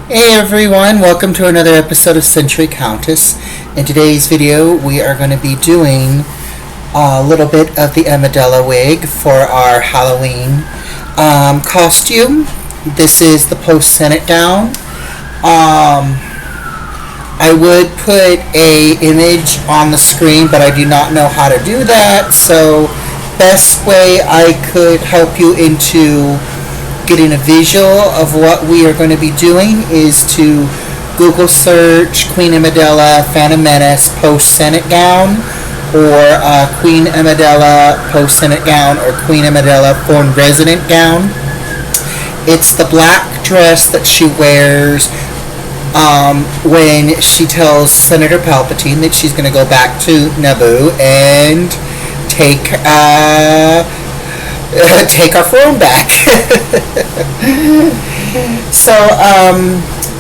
Hey everyone, welcome to another episode of Century Countess. In today's video we are going to be doing a little bit of the Amidala Wig for our Halloween costume. This is the post-Senate gown. I would put a image on the screen, but I do not know how to do that, so best way I could help you into getting a visual of what we are going to be doing is to Google search Queen Amidala Phantom Menace post-Senate gown, or Queen Amidala post-Senate gown, or Queen Amidala foreign resident gown. It's the black dress that she wears when she tells Senator Palpatine that she's going to go back to Naboo and take our throne back. So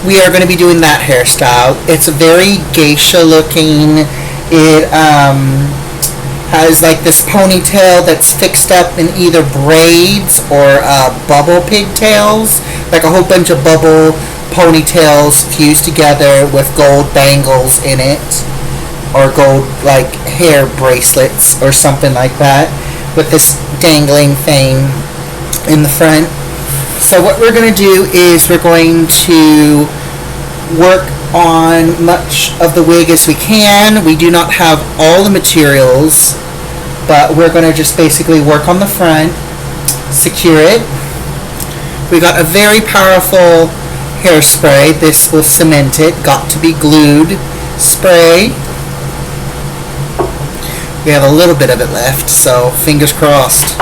we are going to be doing that hairstyle. It's very geisha looking. It has like this ponytail that's fixed up in either braids or bubble pigtails, like a whole bunch of bubble ponytails fused together with gold bangles in it, or gold like hair bracelets or something like that, with this dangling thing in the front. So what we're going to do is we're going to work on much of the wig as we can. We do not have all the materials, but we're going to just basically work on the front, secure it. We got a very powerful hairspray. This will cement it. Got to be glued spray. We have a little bit of it left, so fingers crossed.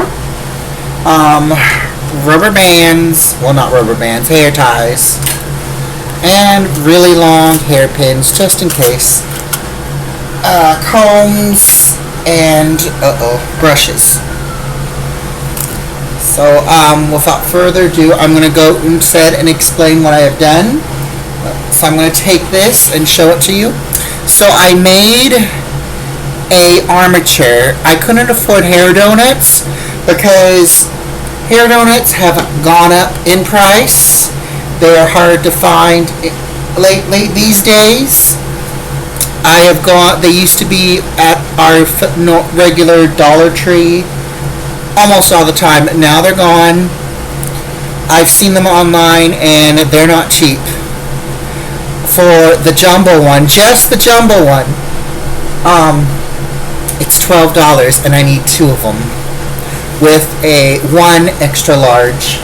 Rubber bands, well, not rubber bands, hair ties, and really long hairpins just in case. Combs and brushes. So without further ado, I'm going to go instead and explain what I have done. So I'm going to take this and show it to you. So I made a armature. I couldn't afford hair donuts because hair donuts have gone up in price. They are hard to find lately these days. They used to be at our regular Dollar Tree almost all the time. Now they're gone. I've seen them online and they're not cheap. For the jumbo one, just the jumbo one, it's $12, and I need two of them with one extra large,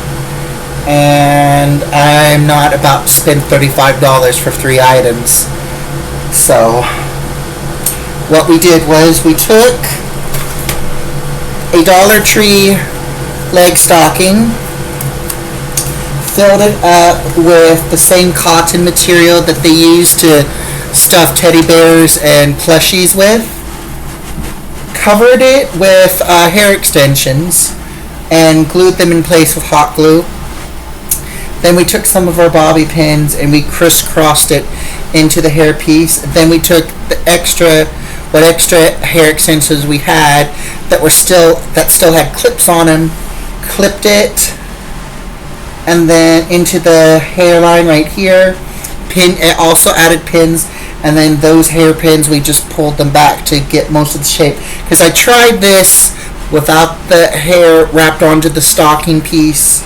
and I'm not about to spend $35 for 3 items. So what we did was we took a Dollar Tree leg stocking, filled it up with the same cotton material that they use to stuff teddy bears and plushies with, covered it with hair extensions and glued them in place with hot glue. Then we took some of our bobby pins and we crisscrossed it into the hair piece. Then we took the extra hair extensions we had that still had clips on them, clipped it, and then into the hairline right here. It also added pins, and then those hairpins, we just pulled them back to get most of the shape. Because I tried this without the hair wrapped onto the stocking piece,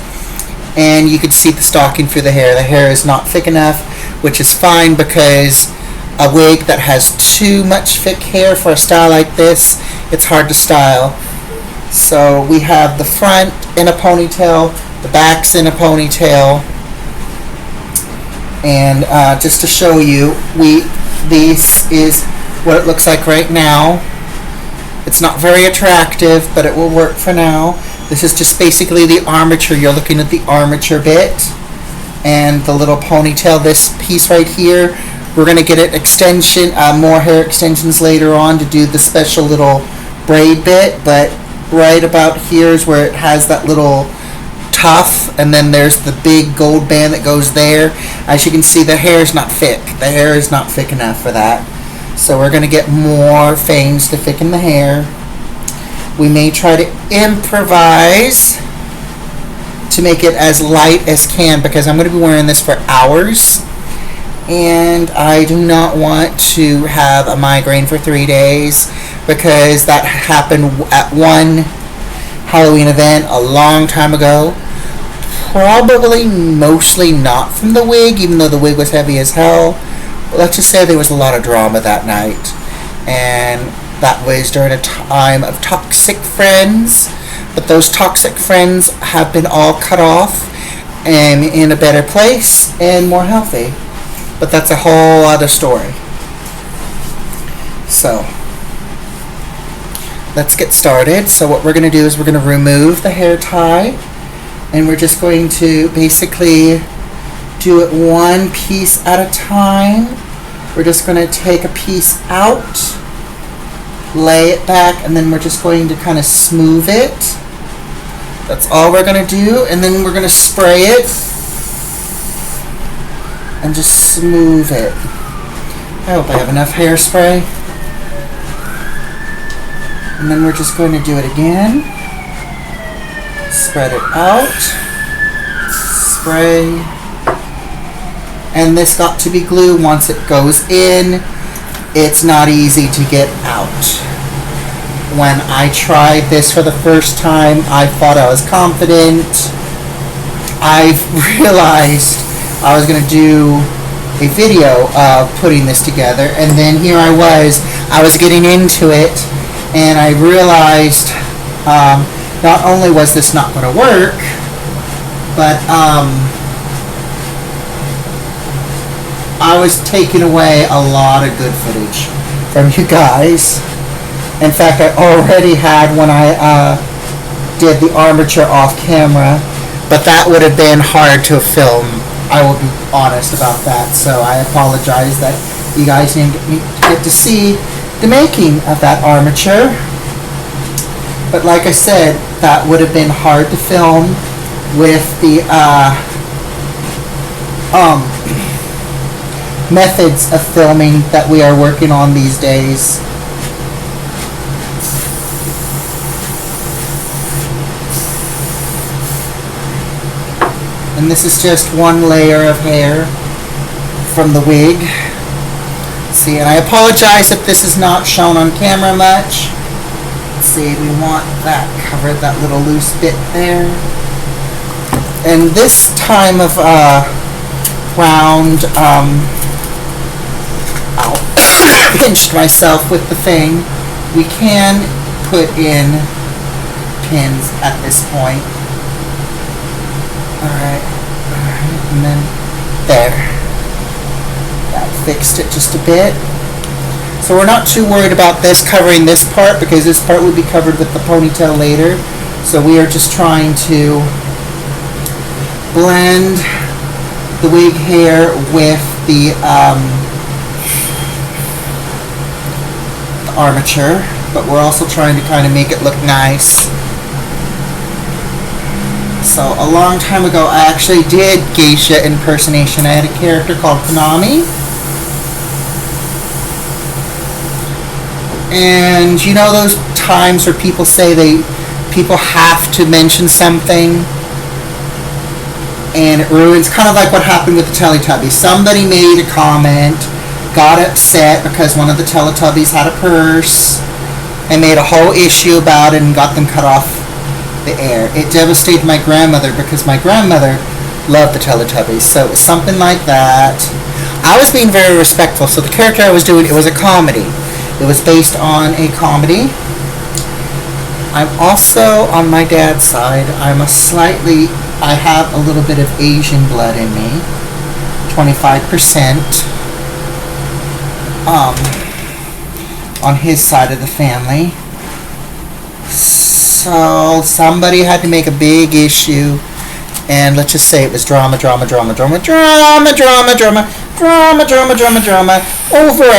and you could see the stocking through the hair. The hair is not thick enough, which is fine because a wig that has too much thick hair for a style like this, it's hard to style. So we have the front in a ponytail, the back's in a ponytail, and just to show you, this is what it looks like right now. It's not very attractive, but it will work for now. This is just basically the armature. You're looking at the armature bit and the little ponytail. This piece right here, we're going to get an extension, more hair extensions later on to do the special little braid bit, but right about here is where it has that little tuft, and then there's the big gold band that goes there. As you can see, the hair is not thick. The hair is not thick enough for that. So we're going to get more fangs to thicken the hair. We may try to improvise to make it as light as can, because I'm going to be wearing this for hours, and I do not want to have a migraine for 3 days, because that happened at one Halloween event a long time ago. Probably mostly not from the wig, even though the wig was heavy as hell. But let's just say there was a lot of drama that night, and that was during a time of toxic friends. But those toxic friends have been all cut off and in a better place and more healthy. But that's a whole other story. So, let's get started. So what we're going to do is we're going to remove the hair tie, and we're just going to basically do it one piece at a time. We're just going to take a piece out, lay it back, and then we're just going to kind of smooth it. That's all we're going to do, and then we're going to spray it and just smooth it. I hope I have enough hairspray. And then we're just going to do it again. Spread it out. Spray. And this got to be glue. Once it goes in, it's not easy to get out. When I tried this for the first time, I thought I was confident. I realized I was going to do a video of putting this together, and then here I was getting into it, and I realized not only was this not going to work, but I was taking away a lot of good footage from you guys. In fact, I already had when I did the armature off camera, but that would have been hard to film. I will be honest about that, so I apologize that you guys didn't get to see the making of that armature. But like I said, that would have been hard to film with the methods of filming that we are working on these days. And this is just one layer of hair from the wig. See, and I apologize if this is not shown on camera much. Let's see, we want that covered, that little loose bit there. And this time of round, I pinched myself with the thing. We can put in pins at this point. Alright, and then there. That fixed it just a bit. So we're not too worried about this covering this part, because this part will be covered with the ponytail later. So we are just trying to blend the wig hair with the armature, but we're also trying to kind of make it look nice. So a long time ago, I actually did geisha impersonation. I had a character called Konami. And you know those times where people say people have to mention something and it ruins, kind of like what happened with the Teletubbies. Somebody made a comment, got upset because one of the Teletubbies had a purse, and made a whole issue about it and got them cut off the air. It devastated my grandmother because my grandmother loved the Teletubbies. So it was something like that. I was being very respectful. So the character I was doing, it was a comedy. It was based on a comedy. I'm also, on my dad's side, I have a little bit of Asian blood in me. 25%. On his side of the family. So somebody had to make a big issue, and let's just say it was drama, over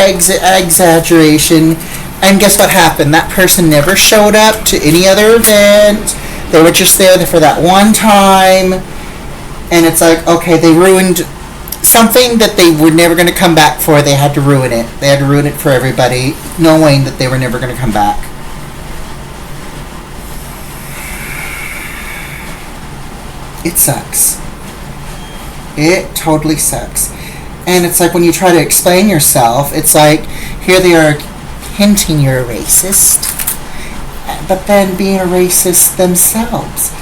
exaggeration. And guess what happened? That person never showed up to any other event. They were just there for that one time, and it's like, okay, they ruined something that they were never going to come back for. They had to ruin it. They had to ruin it for everybody, knowing that they were never going to come back. it sucks. It totally sucks. And it's like when you try to explain yourself, it's like here they are hinting you're a racist, but then being a racist themselves.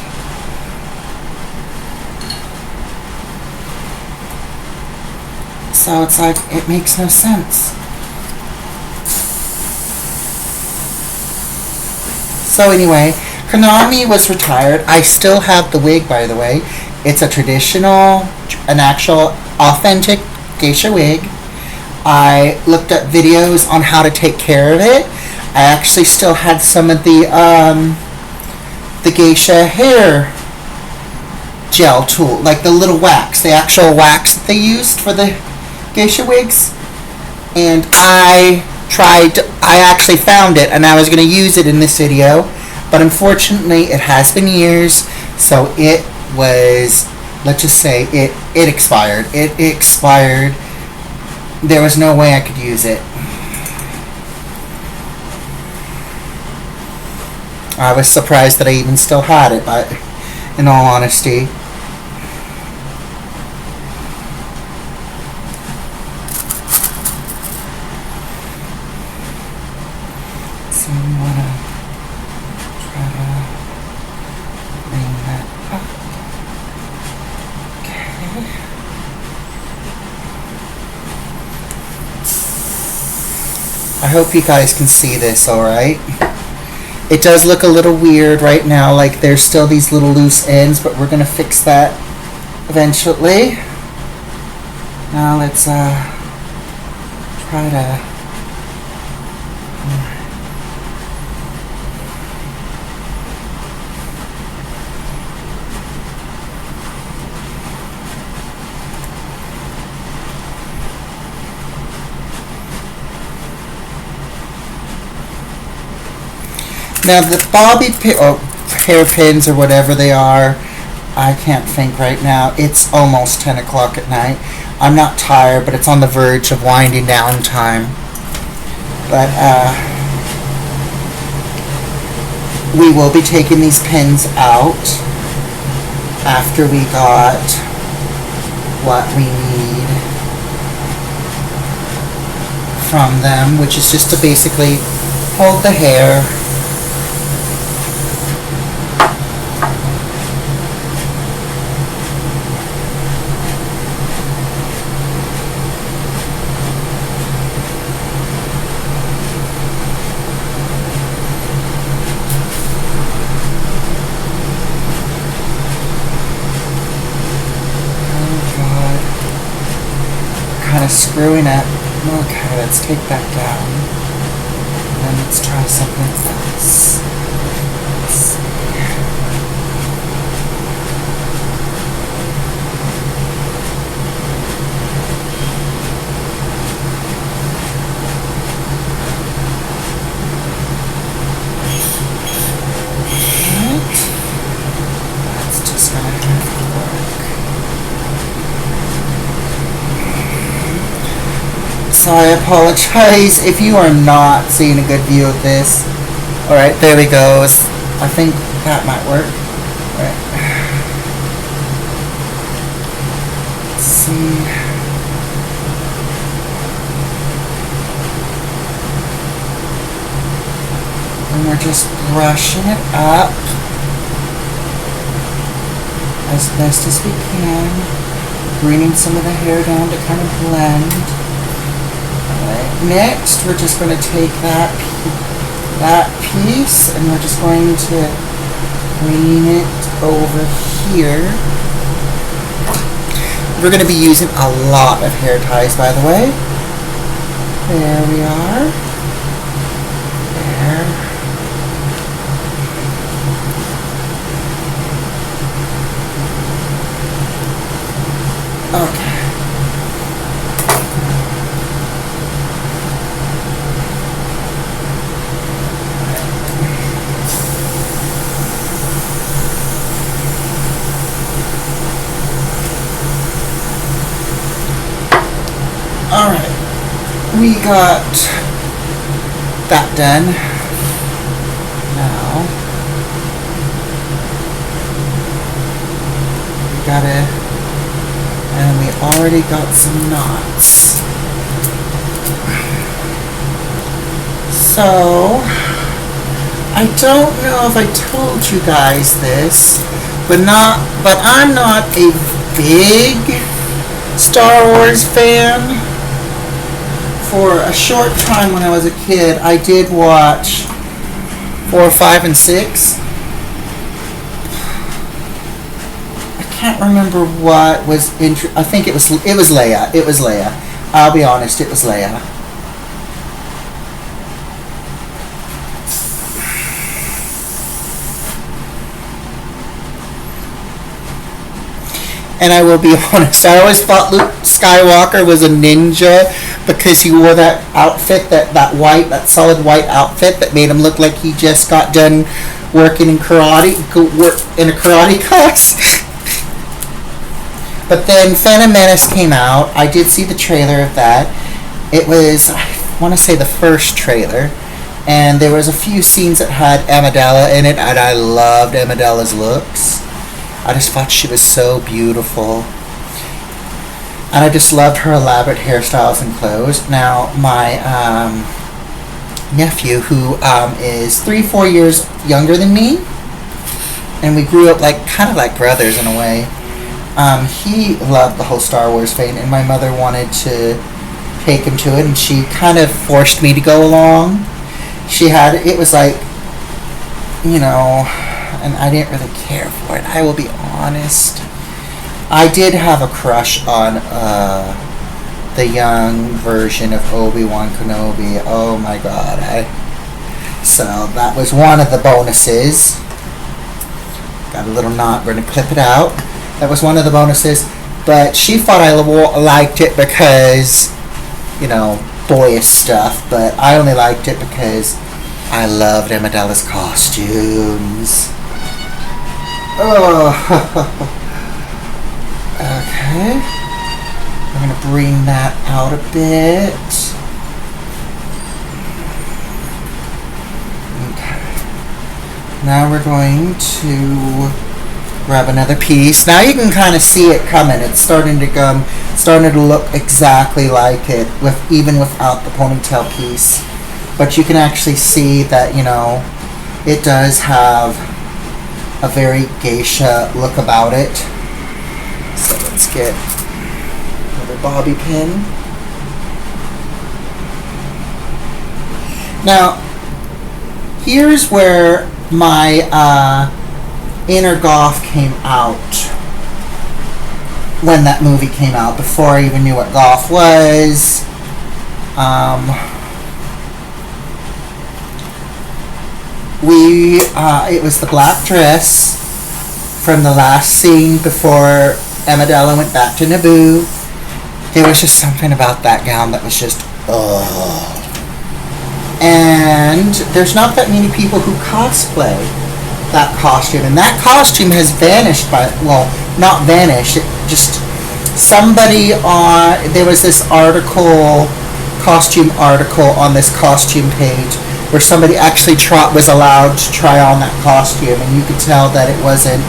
So it's like, it makes no sense. So anyway, Konami was retired. I still have the wig, by the way. It's a traditional, an actual authentic geisha wig. I looked up videos on how to take care of it. I actually still had some of the geisha hair gel tool, like the little wax, the actual wax that they used for the geisha wigs. And I actually found it, and I was going to use it in this video, but unfortunately it has been years, so it was, let's just say, it expired. It expired. There was no way I could use it. I was surprised that I even still had it, but in all honesty. So you want to try to bring that up. Okay. I hope you guys can see this alright. It does look a little weird right now, like there's still these little loose ends, but we're going to fix that eventually. Now let's try to... Now the bobby pin, or hairpins or whatever they are, I can't think right now. It's almost 10 o'clock at night. I'm not tired, but it's on the verge of winding down time. But we will be taking these pins out after we got what we need from them, which is just to basically hold the hair. Screwing up. Okay, let's take that down. And then let's try something else. Let's see. Right. That's just gonna have to work. So I apologize if you are not seeing a good view of this. Alright, there we go. I think that might work. Alright. Let's see. And we're just brushing it up as best as we can. Bringing some of the hair down to kind of blend. Next, we're just going to take that piece and we're just going to bring it over here. We're going to be using a lot of hair ties, by the way. There we are. There. Okay. Alright, we got that done. Now, gotta, and we already got some knots. So, I don't know if I told you guys this, but I'm not a big Star Wars fan. For a short time when I was a kid, I did watch 4, 5, and 6. I can't remember what was I think it was Leia. It was Leia. I'll be honest, it was Leia. And I will be honest, I always thought Luke Skywalker was a ninja because he wore that outfit, that solid white outfit that made him look like he just got done working in a karate class. But then Phantom Menace came out. I did see the trailer of that. It was, I want to say, the first trailer. And there was a few scenes that had Amidala in it, and I loved Amidala's looks. I just thought she was so beautiful. And I just loved her elaborate hairstyles and clothes. Now, my nephew, who is 3-4 years younger than me, and we grew up kind of like brothers in a way, he loved the whole Star Wars thing, and my mother wanted to take him to it, and she kind of forced me to go along. It was like, and I didn't really care for it. I will be honest. I did have a crush on the young version of Obi-Wan Kenobi. Oh my god. So that was one of the bonuses. Got a little knot. We're going to clip it out. That was one of the bonuses. But she thought I liked it because, boyish stuff. But I only liked it because I loved Amidala's costumes. Oh. Okay. I'm going to bring that out a bit. Okay. Now we're going to grab another piece. Now you can kind of see it coming. It's starting to look exactly like it, even without the ponytail piece. But you can actually see that, it does have a very geisha look about it. So let's get another bobby pin. Now, here's where my inner goth came out when that movie came out, before I even knew what goth was. It was the black dress from the last scene before Amidala went back to Naboo. There was just something about that gown that was just, ugh. And there's not that many people who cosplay that costume. And that costume has vanished not vanished. It just, there was this costume article on this costume page where somebody actually was allowed to try on that costume, and you could tell that it wasn't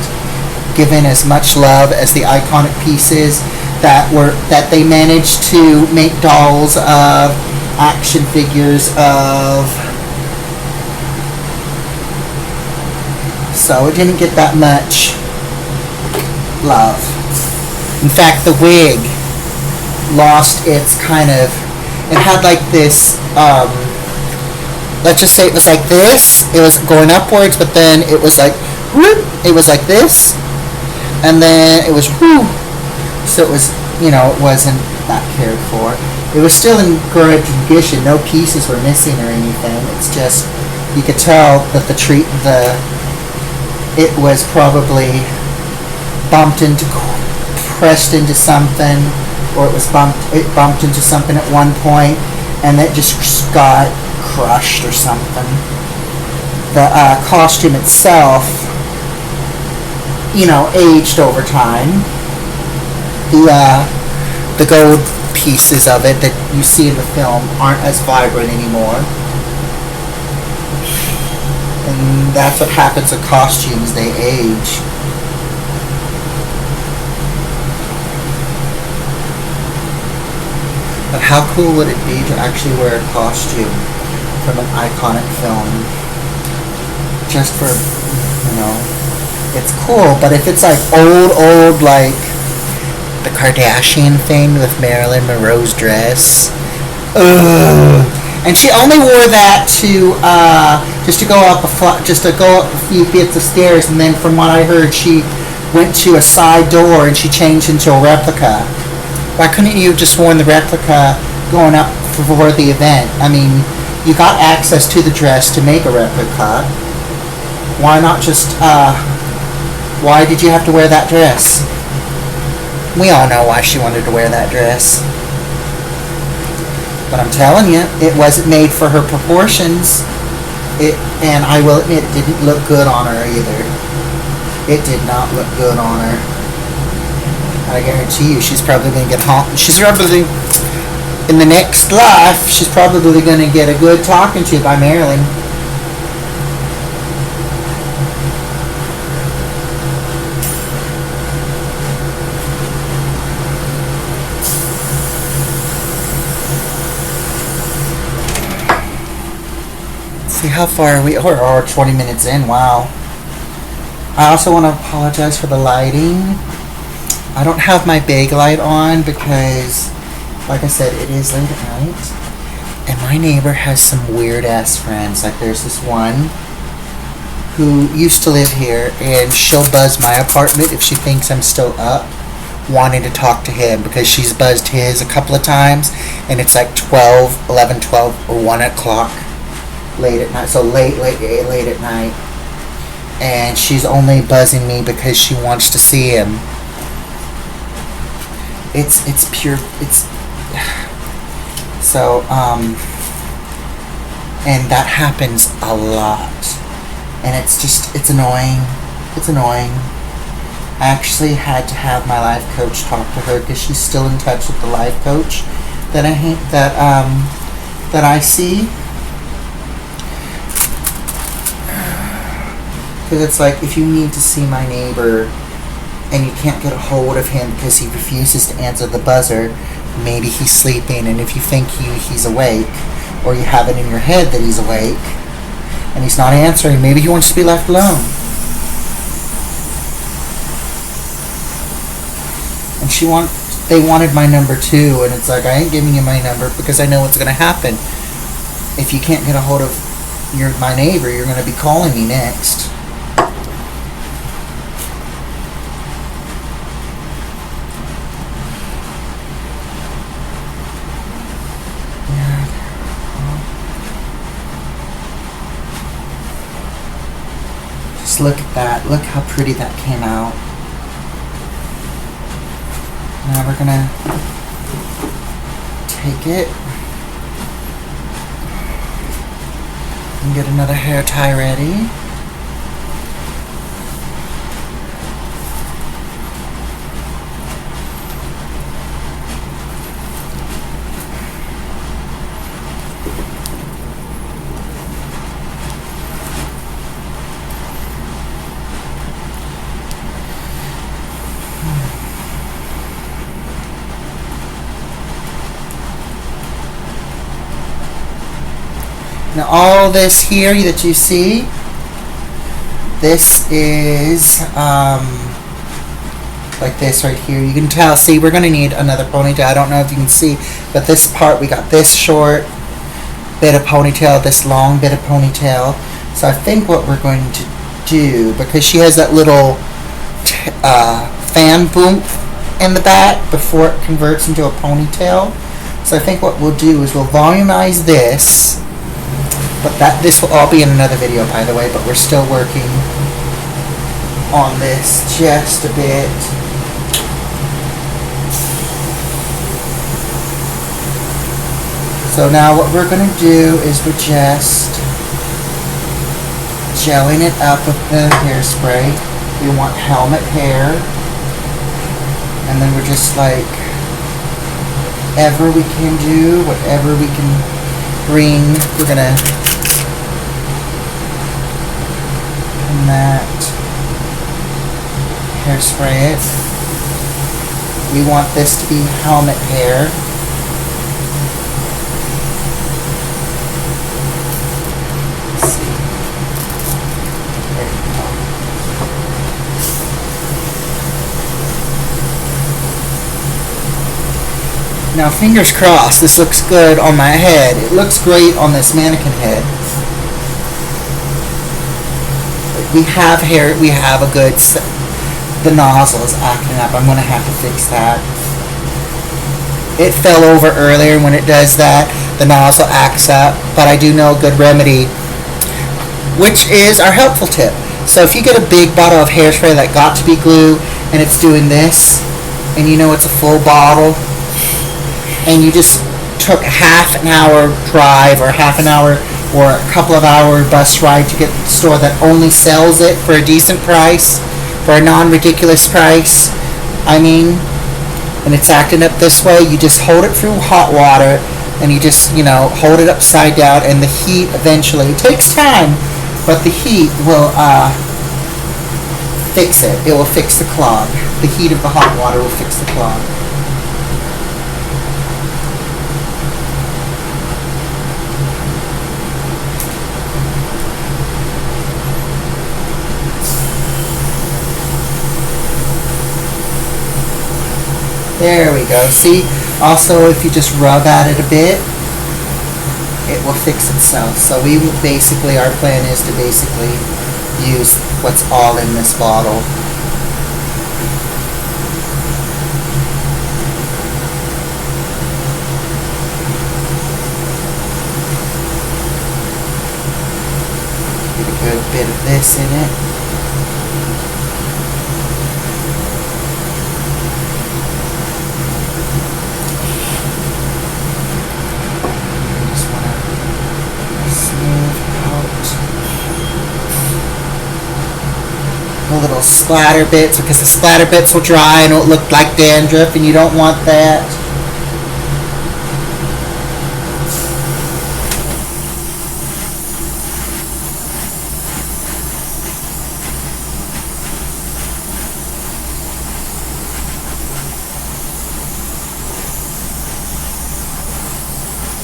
given as much love as the iconic pieces that they managed to make dolls of, action figures of. So it didn't get that much love. In fact, the wig lost its it had like this, let's just say it was like this. It was going upwards, but then it was like, whoop, it was like this, and then it was whoo. So it was, it wasn't that cared for. It was still in good condition. No pieces were missing or anything. It's just, you could tell that it was probably pressed into something, or it bumped into something at one point, and it just got crushed or something. The costume itself, aged over time. The gold pieces of it that you see in the film aren't as vibrant anymore. And that's what happens with costumes, they age. But how cool would it be to actually wear a costume from an iconic film? Just for, it's cool. But if it's like old, like the Kardashian thing with Marilyn Monroe's dress, ugh. And she only wore that to just to go up a few bits of stairs, and then from what I heard, she went to a side door and she changed into a replica. Why couldn't you have just worn the replica going up for the event? I mean, you got access to the dress to make a replica. Why not just, why did you have to wear that dress? We all know why she wanted to wear that dress. But I'm telling you, it wasn't made for her proportions. And I will admit, it didn't look good on her either. It did not look good on her. I guarantee you, she's probably going to get in the next life, she's probably going to get a good talking to by Marilyn. Let's see, how far are we? We're 20 minutes in. Wow. I also want to apologize for the lighting. I don't have my big light on because, like I said, it is late at night. And my neighbor has some weird ass friends. Like there's this one who used to live here, and she'll buzz my apartment if she thinks I'm still up, wanting to talk to him, because she's buzzed his a couple of times, and it's like 11, 12, or 1 o'clock late at night. So late at night. And she's only buzzing me because she wants to see him. It's pure, so, and that happens a lot. And it's annoying. It's annoying. I actually had to have my life coach talk to her because she's still in touch with the life coach that I see. Because it's like, if you need to see my neighbor and you can't get a hold of him because he refuses to answer the buzzer, maybe he's sleeping, and if you think he's awake, or you have it in your head that he's awake and he's not answering, maybe he wants to be left alone. And they wanted my number too, and it's like, I ain't giving you my number because I know what's going to happen. If you can't get a hold of my neighbor, you're going to be calling me next. Just look at that. Look how pretty that came out. Now we're gonna take it and get another hair tie ready. Now all this here that you see, this is like this right here. You can tell, see, we're going to need another ponytail. I don't know if you can see, but this part, we got this short bit of ponytail, this long bit of ponytail. So I think what we're going to do, because she has that little fan boom in the back before it converts into a ponytail. So I think what we'll do is we'll volumize this. But this will all be in another video, by the way, but we're still working on this just a bit. So now what we're going to do is we're just gelling it up with the hairspray. We want helmet hair. And then we're just like, whatever we can do, whatever we can bring, we're going to that hairspray it. We want this to be helmet hair. Now, fingers crossed, this looks good on my head. It looks great on this mannequin head. We have hair, we have a good set. The nozzle is acting up. I'm going to have to fix that. It fell over earlier, and when it does that, the nozzle acts up. But I do know a good remedy, which is our helpful tip. So if you get a big bottle of hairspray like Got To Be Glue, and it's doing this, and you know it's a full bottle, and you just took half an hour drive or half an hour or a couple of hour bus ride to get to the store that only sells it for a decent price, for a non-ridiculous price, and it's acting up this way, you just hold it through hot water, and you just, hold it upside down, and the heat eventually, it takes time, but the heat will fix it. It will fix the clog. The heat of the hot water will fix the clog. There we go. See? Also, if you just rub at it a bit, it will fix itself. So our plan is to basically use what's all in this bottle. Get a good bit of this in it. Little splatter bits, because the splatter bits will dry and it'll look like dandruff, and you don't want that.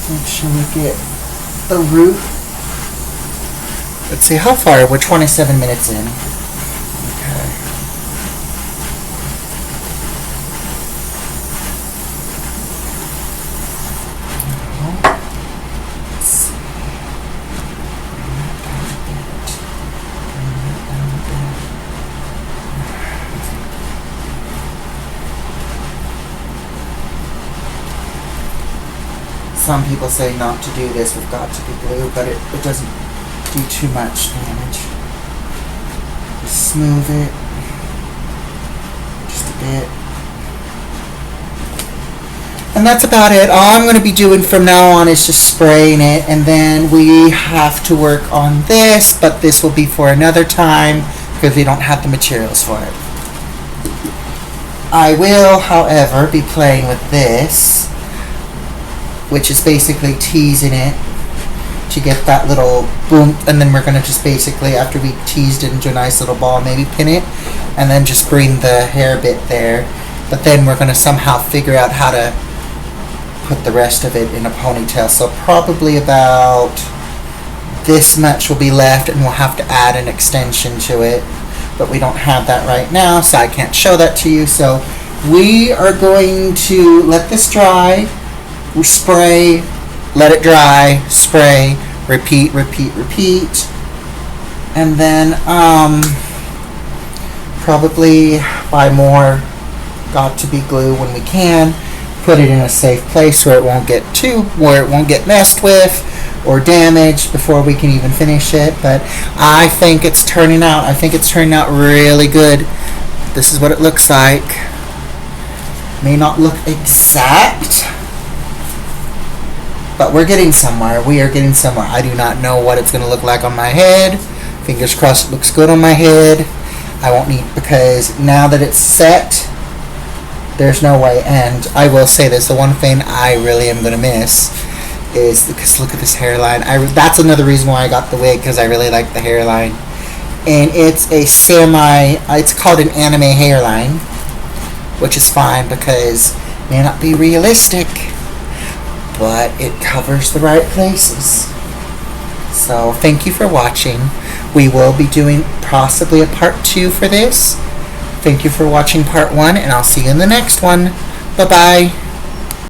Make sure we get the root. Let's see how far. We're 27 minutes in. Some people say not to do this with Got To Be Glue, but it doesn't do too much damage. Just smooth it just a bit. And that's about it. All I'm going to be doing from now on is just spraying it, and then we have to work on this, but this will be for another time because we don't have the materials for it. I will, however, be playing with this, which is basically teasing it to get that little boom, and then we're going to just basically, after we teased it into a nice little ball, maybe pin it, and then just bring the hair bit there. But then we're going to somehow figure out how to put the rest of it in a ponytail. So probably about this much will be left, and we'll have to add an extension to it. But we don't have that right now, so I can't show that to you. So we are going to let this dry. We'll spray, let it dry, spray, repeat, repeat, repeat. And then probably buy more Got To Be Glue when we can. Put it in a safe place where it won't get messed with or damaged before we can even finish it. But I think it's turning out really good. This is what it looks like. May not look exact, but we're getting somewhere. We are getting somewhere. I do not know what it's going to look like on my head. Fingers crossed it looks good on my head. I won't need, because now that it's set, there's no way. And I will say this, the one thing I really am going to miss is, because look at this hairline. That's another reason why I got the wig, because I really like the hairline. And it's it's called an anime hairline, which is fine because it may not be realistic, but it covers the right places. So thank you for watching. We will be doing possibly a part 2 for this. Thank you for watching part 1, and I'll see you in the next one. Bye-bye.